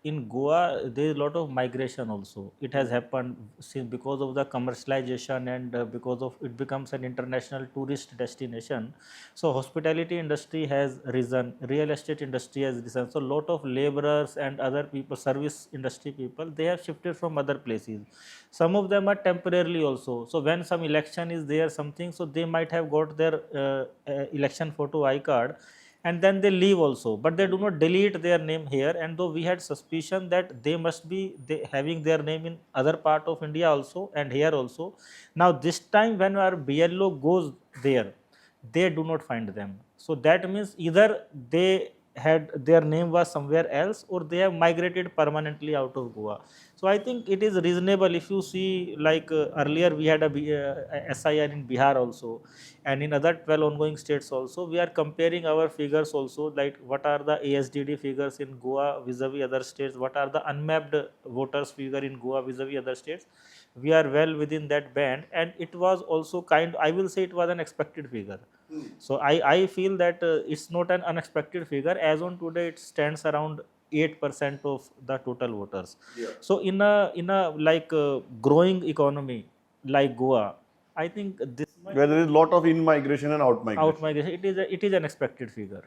in Goa there is a lot of migration also. It has happened since because of the commercialization and because of it becomes an international tourist destination. So hospitality industry has risen, real estate industry has risen. So lot of laborers and other people, service industry people, they have shifted from other places. Some of them are temporarily also. So when some election is there, something, so they might have got their election photo I card, and then they leave also, but they do not delete their name here. And though we had suspicion that they must be having their name in other part of India also and here also. Now this time when our BLO goes there, they do not find them. So that means either they had their name was somewhere else, or they have migrated permanently out of Goa. So I think it is reasonable. If you see, like earlier we had a SIR in Bihar also, and in other 12 ongoing states also, we are comparing our figures also, like what are the ASDD figures in Goa vis-a-vis other states, what are the unmapped voters figure in Goa vis-a-vis other states. We are well within that band, and it was also I will say it was an expected figure. So I feel that it's not an unexpected figure. As on today, it stands around 8% of the total voters. Yeah. So in a like growing economy like Goa, I think this Where there is lot of in migration and out migration. out migration, it is an expected figure.